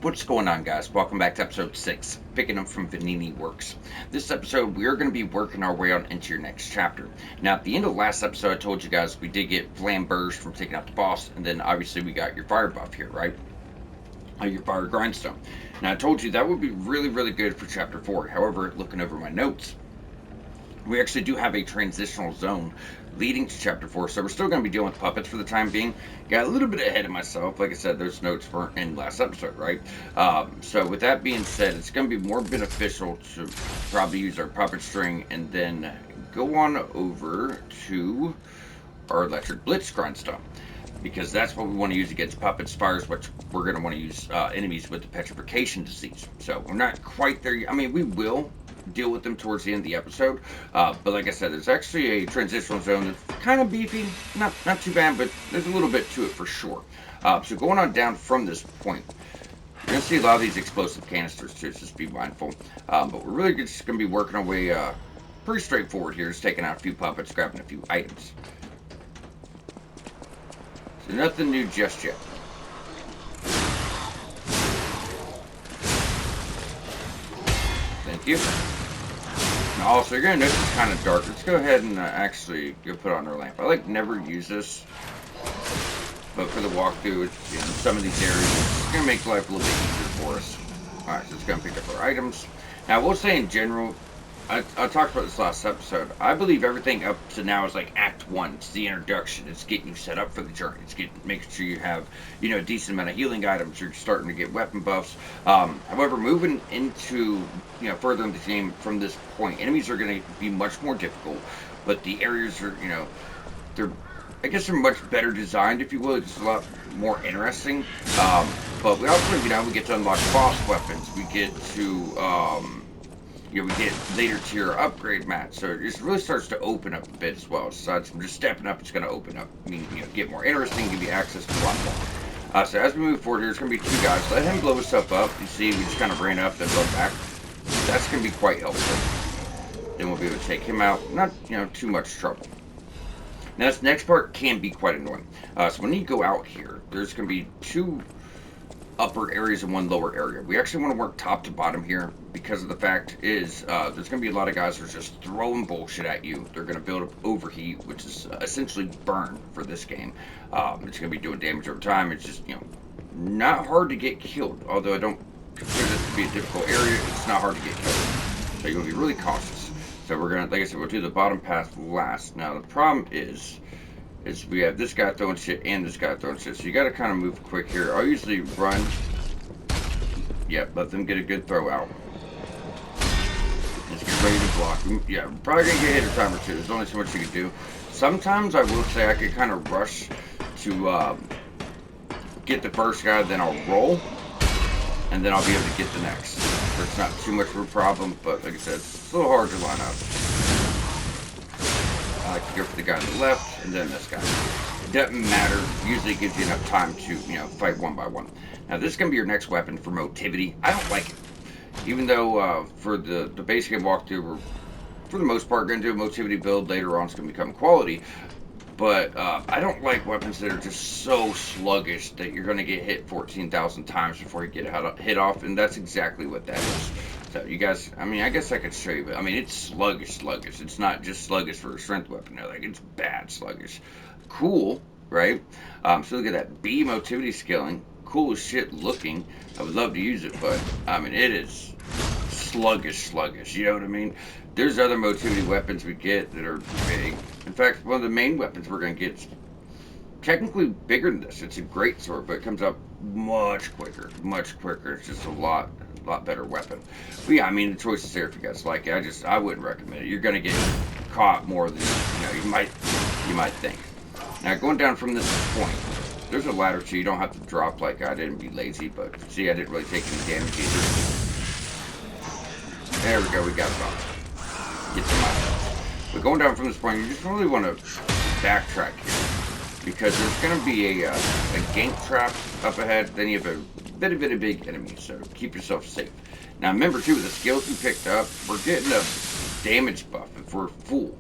What's going on, guys? Welcome back to episode 6, picking up from Vanini Works. This episode, we are going to be working our way on into your next chapter. Now, at the end of the last episode, I told you guys we did get Flamberge from taking out the boss, and then obviously we got your fire buff here, right? Your fire grindstone. Now, I told you that would be really, really good for chapter 4. However, looking over my notes, we actually do have a transitional zone leading to chapter 4, so we're still going to be dealing with puppets for the time being. Got a little bit ahead of myself. Like I said, those notes weren't in last episode, right? So with that being said, it's going to be more beneficial to probably use our puppet string and then go on over to our electric blitz grindstone, because that's what we want to use against puppets. Fires, which we're going to want to use enemies with the petrification disease. So we're not quite there yet. I mean, we will deal with them towards the end of the episode, but like I said, there's actually a transitional zone that's kind of beefy, not too bad, but there's a little bit to it for sure. So going on down from this point, you're going to see a lot of these explosive canisters too, so just be mindful. But we're really just going to be working our way pretty straightforward here, just taking out a few puppets, grabbing a few items. So nothing new just yet. Thank you. Now also, you're going to notice it's kind of dark. Let's go ahead and actually go put on our lamp. I never use this, but for the walkthrough, in some of these areas, it's going to make life a little bit easier for us. Alright, so it's going to pick up our items. Now, I will say in general, I talked about this last episode. I believe everything up to now is like Act 1. It's the introduction. It's getting you set up for the journey. It's making sure you have, a decent amount of healing items. You're starting to get weapon buffs. However, moving into, further in the game from this point, enemies are going to be much more difficult. But the areas are, I guess they're much better designed, if you will. It's a lot more interesting. But we also, we get to unlock boss weapons. We get to, we get later tier upgrade mats, so it just really starts to open up a bit as well. So from just stepping up, it's going to open up, get more interesting, give you access to a lot more. So as we move forward here, there's going to be two guys. Let him blow himself up. You see, we just kind of ran up, then run back. That's going to be quite helpful. Then we'll be able to take him out. Not, too much trouble. Now, this next part can be quite annoying. So when you go out here, there's going to be two upper areas and one lower area. We actually want to work top to bottom here, because of the fact is there's going to be a lot of guys that are just throwing bullshit at you. They're going to build up overheat, which is essentially burn for this game. It's going to be doing damage over time. It's just, not hard to get killed. Although I don't consider this to be a difficult area, it's not hard to get killed. So you're going to be really cautious. So we're going to, like I said, we'll do the bottom path last. Now the problem is we have this guy throwing shit and this guy throwing shit. So you got to kind of move quick here. I'll usually run. Yep, let them get a good throw out. Just get ready to block. Yeah, probably going to get hit a time or two. There's only so much you can do. Sometimes I will say I could kind of rush to get the first guy, then I'll roll. And then I'll be able to get the next. So it's not too much of a problem, but like I said, it's a little hard to line up. I like to go for the guy on the left, and then this guy. It doesn't matter. Usually it gives you enough time to, fight one by one. Now, this is going to be your next weapon for motivity. I don't like it. Even though for the basic game walkthrough, we're, for the most part, going to do a motivity build. Later on, it's going to become quality. But I don't like weapons that are just so sluggish that you're going to get hit 14,000 times before you get hit off, and that's exactly what that is. So you guys, I guess I could show you, but it's sluggish. It's not just sluggish for a strength weapon. No, it's bad sluggish. Cool, right? So look at that B motivity scaling. Cool as shit looking. I would love to use it, but it is sluggish. You know what I mean? There's other motivity weapons we get that are big. In fact, one of the main weapons we're going to get is technically bigger than this. It's a great sword, but it comes up much quicker. It's just a lot better weapon. But yeah, the choice is there if you guys like it. I wouldn't recommend it. You're going to get caught more than you might think. Now, going down from this point, there's a ladder, so you don't have to drop like I did and be lazy, but see, I didn't really take any damage either. There we go, we got it off. Get some items. But going down from this point, you just really want to backtrack here, because there's going to be a gank trap up ahead, then you have a very big enemy, so keep yourself safe. Now remember too, with the skills we picked up, we're getting a damage buff if we're full.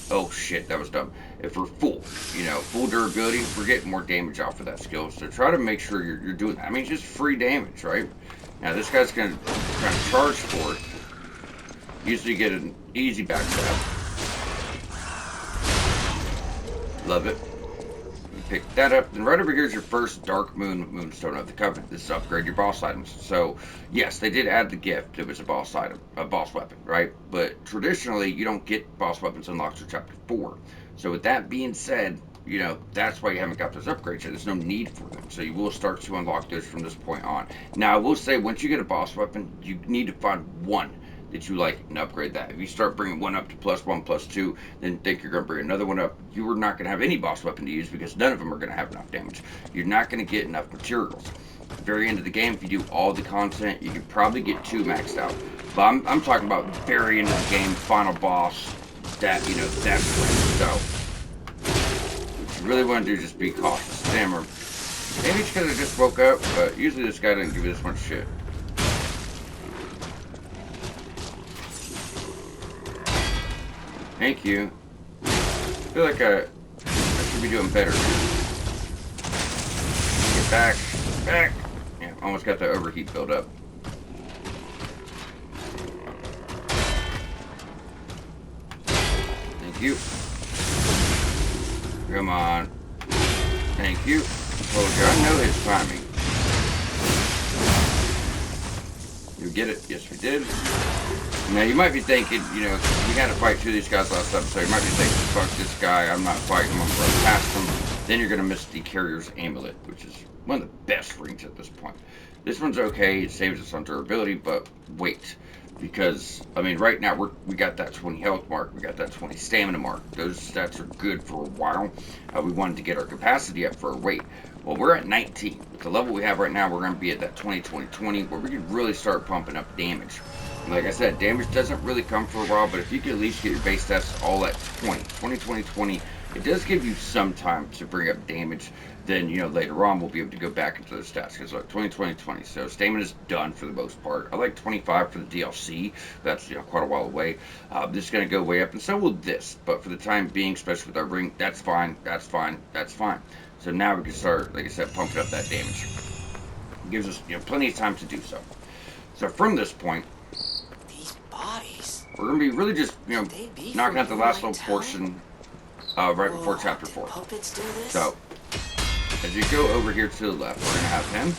Oh shit, that was dumb. if we're full, full durability, we're getting more damage off of that skill. So try to make sure you're doing that. I mean, it's just free damage, right? Now this guy's going to kind of charge for it. Usually get an easy backstab. Love it. Pick that up. And right over here is your first Dark Moonstone of the Covenant. This is upgrade your boss items. So yes, they did add the gift. It was a boss item, a boss weapon, right? But traditionally, you don't get boss weapons unlocked till chapter 4. So with that being said, that's why you haven't got those upgrades yet. There's no need for them. So you will start to unlock those from this point on. Now I will say, once you get a boss weapon, you need to find one that you like and upgrade that. If you start bringing one up to +1, +2, then think you're going to bring another one up, you are not going to have any boss weapon to use because none of them are going to have enough damage. You're not going to get enough materials. At the very end of the game, if you do all the content, you could probably get 2 maxed out. But I'm talking about very end of the game, final boss, that's when. So, what you really want to do is just be cautious. Damn, maybe it's because I just woke up, but usually this guy doesn't give you this much shit. Thank you. I feel like I should be doing better. Get back. Yeah, almost got the overheat build up. Thank you. Come on. Thank you. Told you, I know his timing. You get it? Yes, we did. Now, you might be thinking, we had to fight 2 of these guys last episode. You might be thinking, fuck this guy, I'm not fighting him, I'm going to run past him. Then you're going to miss the Carrier's Amulet, which is one of the best rings at this point. This one's okay, it saves us on durability, but wait. Because, right now, we got that 20 health mark, we got that 20 stamina mark. Those stats are good for a while. We wanted to get our capacity up for our weight. Well, we're at 19. With the level we have right now, we're going to be at that 20, where we can really start pumping up damage. Like I said, damage doesn't really come for a while, but if you can at least get your base stats all at 20, it does give you some time to bring up damage. Then, later on, we'll be able to go back into those stats. Because, like, 20. So, stamina's done for the most part. I like 25 for the DLC. That's, quite a while away. This is going to go way up, and so will this. But for the time being, especially with our ring, that's fine. So now we can start, like I said, pumping up that damage. It gives us, plenty of time to do so. So, from this point, we're going to be really just, knocking out the last little portion right before chapter 4. So, as you go over here to the left, we're going to have him.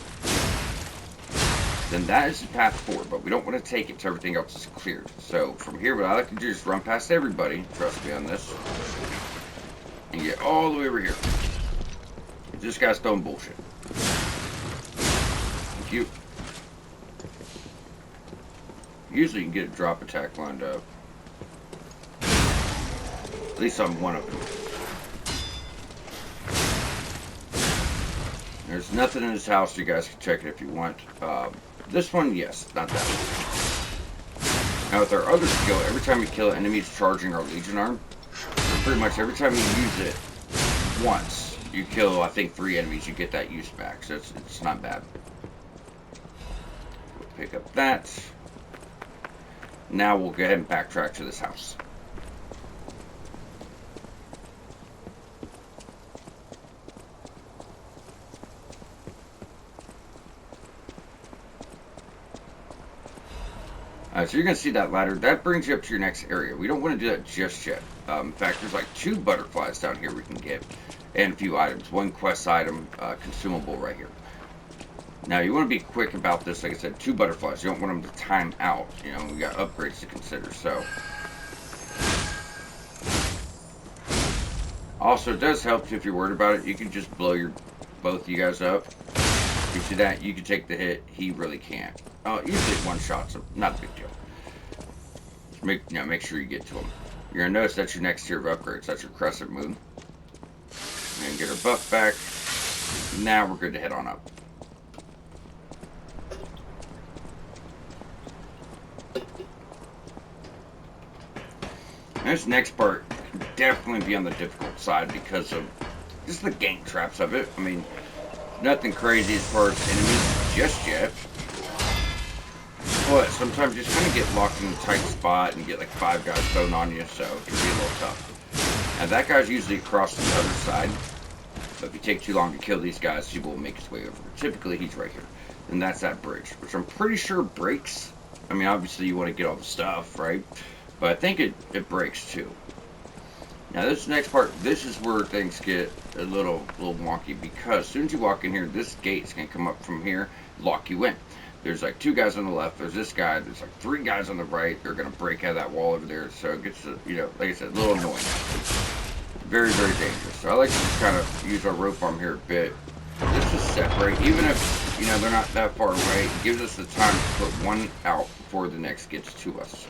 Then that is the path forward, but we don't want to take it until everything else is cleared. So, from here, what I like to do is run past everybody, trust me on this, and get all the way over here. This guy's throwing bullshit. Thank you. Usually you can get a drop attack lined up. At least on one of them. There's nothing in this house. You guys can check it if you want. This one, yes, not that one. Now with our other skill, every time you kill an enemy charging our Legion Arm, pretty much every time you use it once, you kill, I think, 3 enemies, you get that use back. So it's not bad. We'll pick up that. Now we'll go ahead and backtrack to this house. So you're going to see that ladder. That brings you up to your next area. We don't want to do that just yet. In fact, there's like 2 butterflies down here we can get. And a few items. 1 quest item, consumable right here. Now, you want to be quick about this. Like I said, 2 butterflies. You don't want them to time out. We got upgrades to consider. So, also, it does help if you're worried about it. You can just blow both of you guys up. You see that? You can take the hit. He really can't. Usually one shots him. Not a big deal. Just make sure you get to him. You're gonna notice that's your next tier of upgrades. That's your crescent moon. And get our buff back. Now we're good to head on up. This next part can definitely be on the difficult side because of just the gank traps of it. Nothing crazy as far as enemies just yet. But sometimes you just kind of get locked in a tight spot and get like 5 guys thrown on you, so it can be a little tough. Now that guy's usually across the other side, but if you take too long to kill these guys, he will make his way over. Typically, he's right here. And that's that bridge, which I'm pretty sure breaks. I mean, obviously you want to get all the stuff, right? But I think it breaks too. Now this next part, this is where things get a little wonky, because as soon as you walk in here, this gate's going to come up from here, lock you in. There's like 2 guys on the left, there's this guy, there's like 3 guys on the right. They're going to break out of that wall over there, so it gets, like I said, a little annoying. Very, very dangerous. So I like to just kind of use our rope arm here a bit, just to separate. Even if, they're not that far away, it gives us the time to put one out before the next gets to us.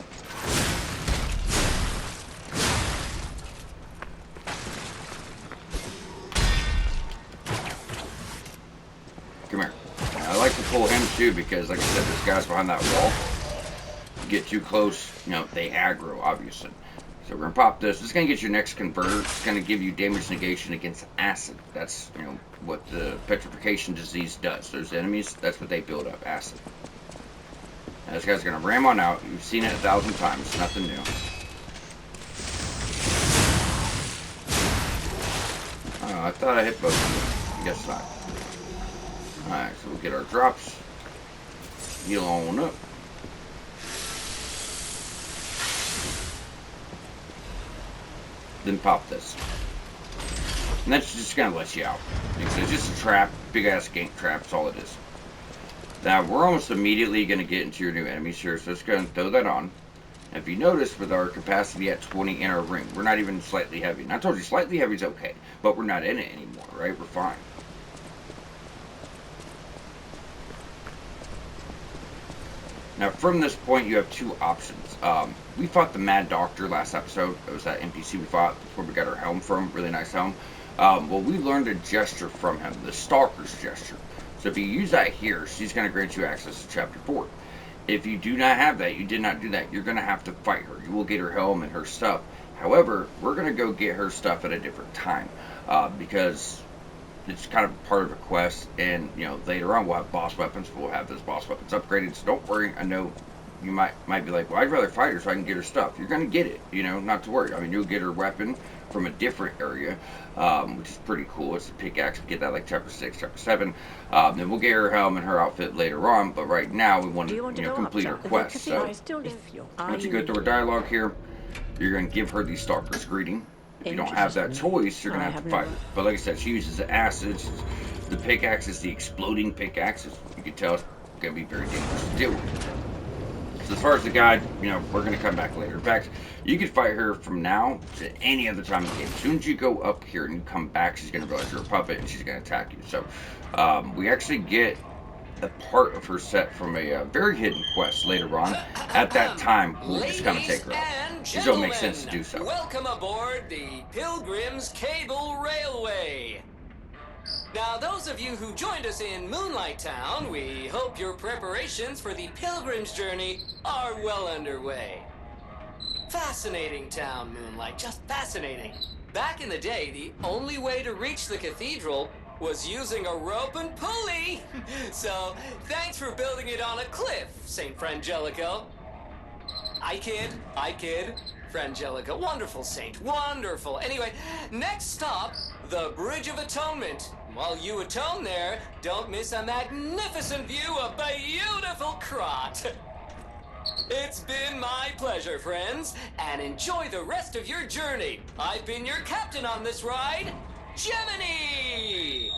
Come here. Now, I like to pull him too, because like I said, there's guys behind that wall. You get too close, they aggro, obviously. So we're going to pop this. This is going to get your next converter. It's going to give you damage negation against acid. That's, what the petrification disease does. Those enemies, that's what they build up, acid. Now this guy's going to ram on out. You've seen it 1,000 times. Nothing new. Oh, I thought I hit both of them. I guess not. Alright, so we'll get our drops. Heal on up. Then pop this. And that's just going to let you out. It's just a trap, big ass gank trap, that's all it is. Now, we're almost immediately going to get into your new enemies here, so let's go and throw that on. And if you notice, with our capacity at 20 in our ring, we're not even slightly heavy. And I told you, slightly heavy is okay, but we're not in it anymore, right? We're fine. Now, from this point, you have 2 options. We fought the Mad Doctor last episode. It was that NPC we fought. That's where we got our helm from. Really nice helm. Well, we learned a gesture from him, the Stalker's gesture. So if you use that here, she's going to grant you access to Chapter 4. If you do not have that, you did not do that, you're going to have to fight her. You will get her helm and her stuff. However, we're going to go get her stuff at a different time. Because it's kind of part of a quest, and later on we'll have boss weapons. We'll have those boss weapons upgraded, so don't worry. I know you might be like, well, I'd rather fight her so I can get her stuff. You're going to get it, not to worry. I mean, you'll get her weapon from a different area, which is pretty cool. It's a pickaxe. We get that like Chapter 6, Chapter 7. Then we'll get her helm and her outfit later on, but right now we want to complete her quest. So once you go through her dialogue here, you're going to give her the Stalker's greeting. If you don't have that choice, you're going to have to fight her. But like I said, she uses the acid. The pickaxe is the exploding pickaxe. As you can tell, it's going to be very dangerous to deal with. So as far as the guide, we're going to come back later. In fact, you can fight her from now to any other time in the game. As soon as you go up here and you come back, she's going to realize you're a puppet and she's going to attack you. So we actually get a part of her set from a very hidden quest later on. At that time, we'll just come and take her out. It don't make sense to do so. Welcome aboard the Pilgrim's Cable Railway. Now, those of you who joined us in Moonlight Town, we hope your preparations for the Pilgrim's journey are well underway. Fascinating town, Moonlight, just fascinating. Back in the day, the only way to reach the cathedral was using a rope and pulley. So, thanks for building it on a cliff, St. Frangelico. I kid. Frangelico, wonderful saint, wonderful. Anyway, next stop, the Bridge of Atonement. While you atone there, don't miss a magnificent view of beautiful Krot. It's been my pleasure, friends, and enjoy the rest of your journey. I've been your captain on this ride, Gemini!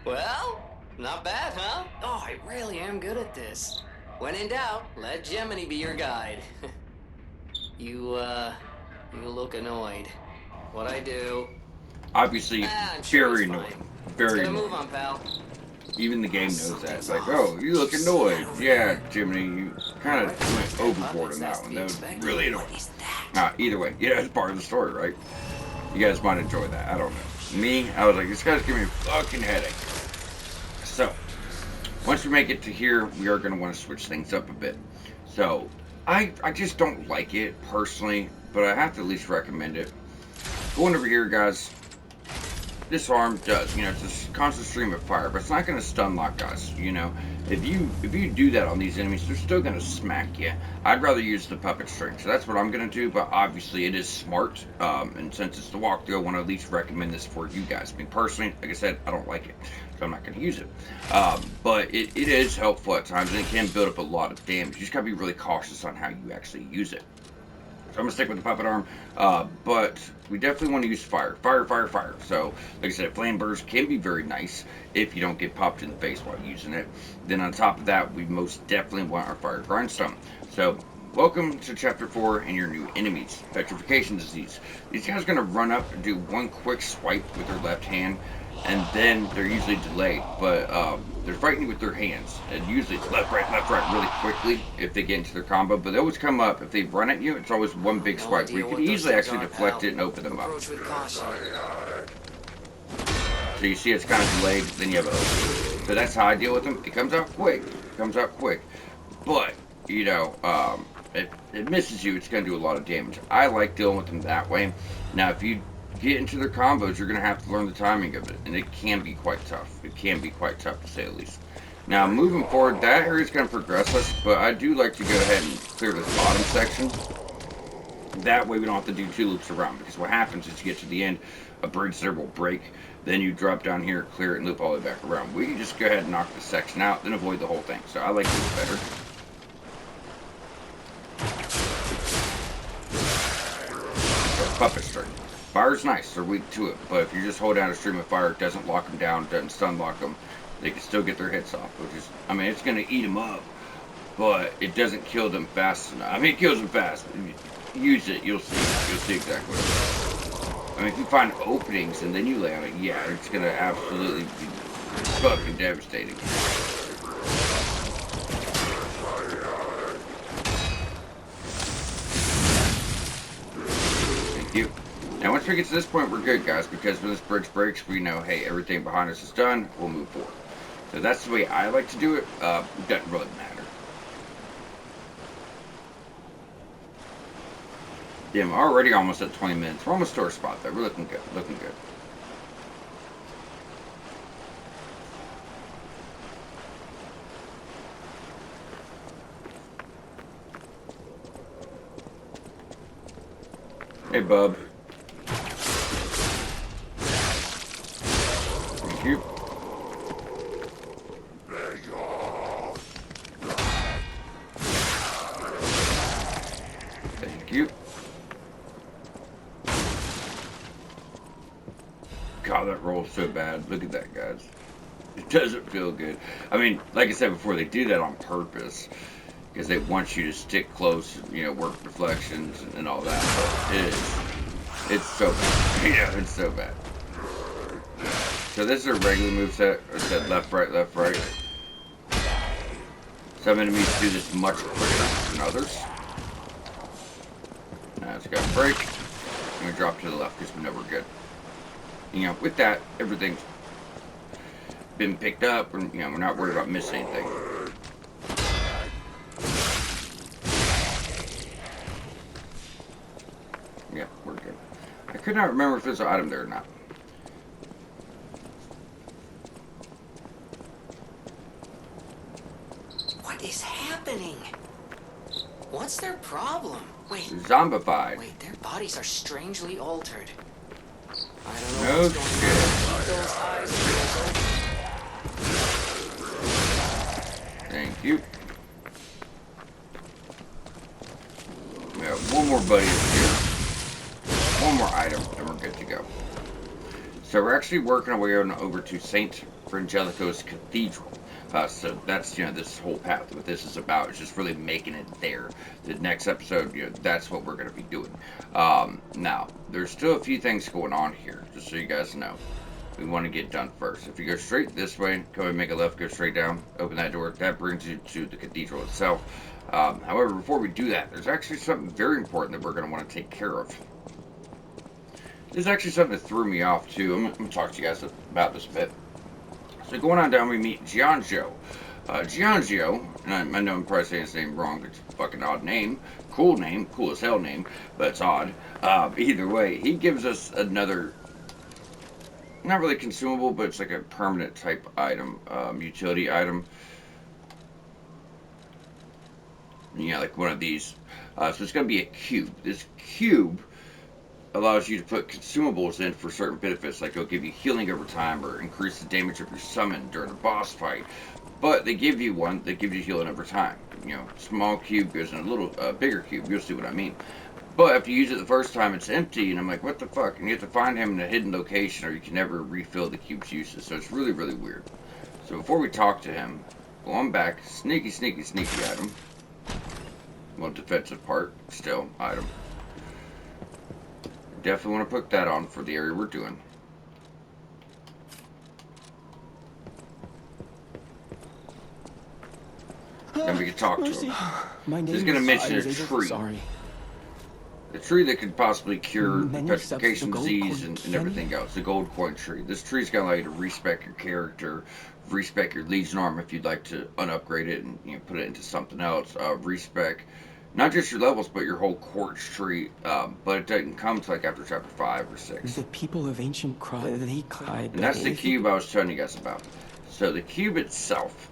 Well, not bad, huh? Oh, I really am good at this. When in doubt, let Gemini be your guide. You look annoyed. What'd I do? Obviously, very annoyed. Very annoyed. Move on, pal. Even the game knows that. It's like, oh, you look annoyed. Yeah, Jiminy, you kind of went overboard on that one. That was really annoying. Either way, it's part of the story, right? You guys might enjoy that. I don't know. Me, I was like, this guy's giving me a fucking headache. So, once we make it to here, we are going to want to switch things up a bit. So, I just don't like it, personally, but I have to at least recommend it. Going over here, guys, disarm does. You know, it's a constant stream of fire, but it's not going to stun lock us. You know, if you do that on these enemies, they're still going to smack you. I'd rather use the puppet string, so that's what I'm going to do. But obviously, it is smart, and since it's the walkthrough, I want to at least recommend this for you guys. I mean, personally, like I said, I don't like it, so I'm not going to use it. But it is helpful at times, and it can build up a lot of damage. You just got to be really cautious on how you actually use it. So I'm gonna stick with the puppet arm, but we definitely want to use fire. Fire, fire, fire. So, like I said, flame burst can be very nice if you don't get popped in the face while using it. Then on top of that, we most definitely want our fire grindstone. So, welcome to Chapter 4 and your new enemies. Petrification disease. These guys are gonna run up and do one quick swipe with their left hand, and then they're usually delayed, but they're fighting you with their hands, and usually it's left, right, really quickly if they get into their combo, but they always come up. If they run at you, it's always one big swipe where you can easily actually deflect it and open them up. So you see it's kind of delayed, then you have an open. So that's how I deal with them. It comes out quick. But, you know, if it misses you, it's going to do a lot of damage. I like dealing with them that way. Now, if you get into their combos, you're going to have to learn the timing of it, and it can be quite tough. It can be quite tough, to say the least. Now, moving forward, that area is going to progress us, but I do like to go ahead and clear this bottom section. That way we don't have to do 2 loops around, because what happens is you get to the end, a bridge there will break, then you drop down here, clear it, and loop all the way back around. We can just go ahead and knock this section out, then avoid the whole thing. So I like this better. Puppet string. Fire's nice, they're weak to it, but if you just hold down a stream of fire, it doesn't lock them down, doesn't stun lock them, they can still get their hits off, which is, I mean, it's going to eat them up, but it doesn't kill them fast enough. I mean, it kills them fast, but use it, you'll see exactly what it is. I mean, if you find openings and then you lay on it, yeah, it's going to absolutely be fucking devastating. Thank you. Now, once we get to this point, we're good, guys, because when this bridge breaks, we know, hey, everything behind us is done, we'll move forward. So that's the way I like to do it. It doesn't really matter. Damn, we're already almost at 20 minutes. We're almost to our spot, though. We're looking good, looking good. Hey, bub. Thank you. Thank you. God, that rolls so bad. Look at that, guys. It doesn't feel good. I mean, like I said before, they do that on purpose because they want you to stick close, you know, work reflections and all that. But it's so bad. Yeah, it's so bad. So this is a regular moveset. I said left, right, left, right. Some enemies do this much quicker than others. Now it's got a break. And we drop to the left because we know we're good. You know, with that, everything's been picked up, and you know, we're not worried about missing anything. Yeah, we're good. I could not remember if there's an item there or not. What is happening? What's their problem? Wait. Zombified. Wait, their bodies are strangely altered. I don't know No what's going shit. on. Keep those eyes closed. Thank you. We have one more buddy over here. One more item, and we're good to go. So we're actually working our way on over to St. Frangelico's Cathedral. So that's, you know, this whole path, what this is about, is just really making it there. The next episode, you know, that's what we're going to be doing. Now, there's still a few things going on here, just so you guys know. We want to get done first. If you go straight this way, go ahead and make a left, go straight down, open that door. That brings you to the cathedral itself. However, before we do that, there's actually something very important that we're going to want to take care of. This is actually something that threw me off, too. I'm going to talk to you guys about this a bit. So going on down, we meet Giangio. Giangio, and I know I'm probably saying his name wrong, it's a fucking odd name. Cool as hell name, but it's odd. Either way, he gives us another not really consumable, but it's like a permanent type item, utility item. Yeah, like one of these. So it's going to be a cube. This cube allows you to put consumables in for certain benefits, like it'll give you healing over time or increase the damage of your summon during a boss fight. But they give you one that gives you healing over time. Small cube goes in a little bigger cube. You'll see what I mean. But if you use it the first time, it's empty, and I'm like, what the fuck? And you have to find him in a hidden location, or you can never refill the cube's uses. So it's really, really weird. So before we talk to him, go on back, sneaky, sneaky, sneaky item. Well, defensive part, still item. Definitely want to put that on for the area we're doing. Then we can talk to him. He's going to mention a tree. Sorry. A tree that could possibly cure the Many petrification accepts the disease gold and coin. everything else. The gold coin tree. This tree's going to allow you to respec your character, respec your Legion arm if you'd like to unupgrade it and put it into something else. Respec not just your levels, but your whole quartz tree. But it doesn't come to like after chapter 5 or 6. The people of ancient they And that's the cube I was telling you guys about. So the cube itself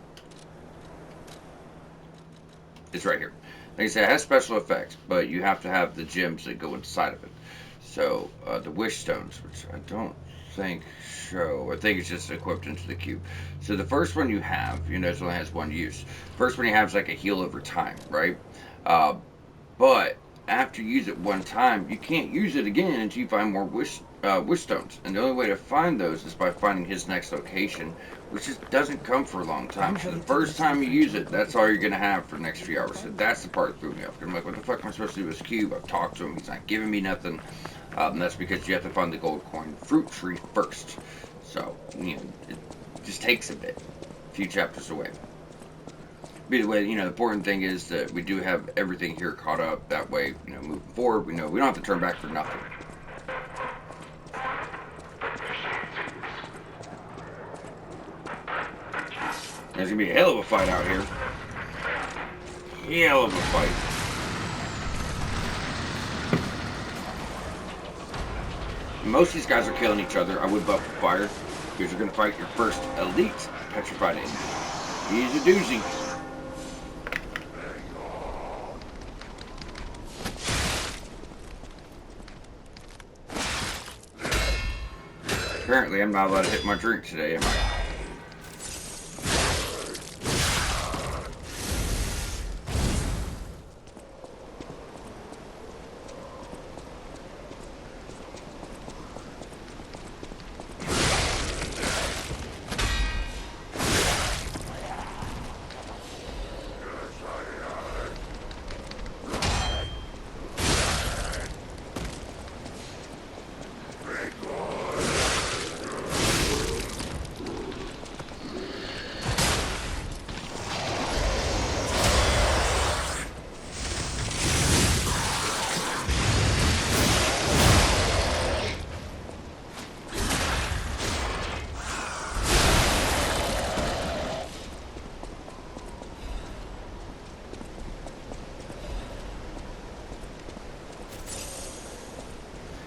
is right here. Like I said, it has special effects, but you have to have the gems that go inside of it. So the wish stones, which I don't think show. I think it's just equipped into the cube. So the first one you have, it only has one use. First one you have is like a heal over time, right? But after you use it one time, you can't use it again until you find more wish stones. And the only way to find those is by finding his next location, which just doesn't come for a long time. So the first time you use it, that's all you're going to have for the next few hours. So that's the part that threw me off. I'm like, what the fuck am I supposed to do with this cube? I've talked to him. He's not giving me nothing. And that's because you have to find the gold coin fruit tree first. So, it just takes a bit. A few chapters away. But either way, the important thing is that we do have everything here caught up. That way, moving forward, we know we don't have to turn back for nothing. There's gonna be a hell of a fight out here. Hell of a fight. Most of these guys are killing each other. I would buff the fire because you're gonna fight your first elite petrified enemy. He's a doozy. Apparently, I'm not allowed to hit my drink today, am I?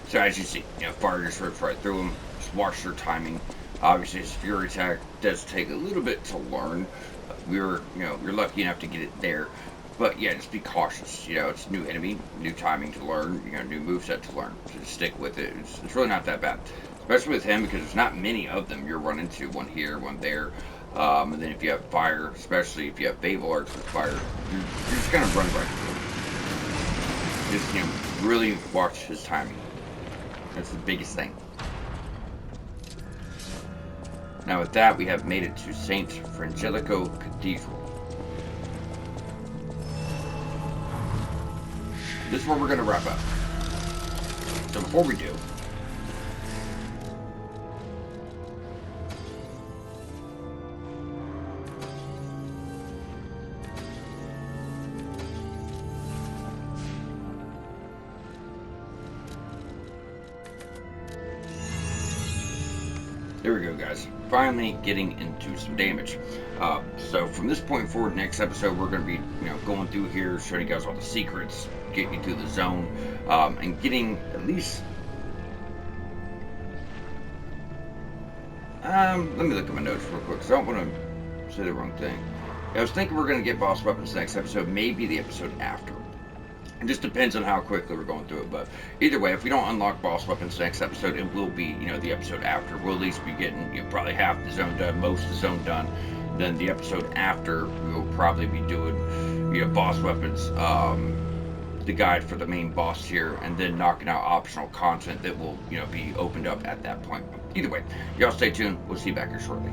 So as you see, fire just rips right through him. Just watch their timing. Obviously, his fury attack does take a little bit to learn. You're lucky enough to get it there. But yeah, just be cautious. It's a new enemy, new timing to learn, new moveset to learn. So just stick with it. It's really not that bad. Especially with him because there's not many of them you're running into. One here, one there. And then if you have fire, especially if you have Babel Arts with fire, you're just going to run right through it. Just, really watch his timing. That's the biggest thing. Now with that, we have made it to St. Frangelico Cathedral. This is where we're going to wrap up. So before we do, there we go, guys. Finally getting into some damage. So from this point forward, next episode, we're going to be, going through here, showing you guys all the secrets, getting you through the zone, and getting at least Let me look at my notes real quick, because I don't want to say the wrong thing. I was thinking we're going to get boss weapons next episode, maybe the episode after. It just depends on how quickly we're going through it, but either way, if we don't unlock boss weapons next episode, it will be, the episode after. We'll at least be getting, probably half the zone done, most of the zone done. Then the episode after, we'll probably be doing, boss weapons, the guide for the main boss here, and then knocking out optional content that will, be opened up at that point. Either way, y'all stay tuned. We'll see you back here shortly.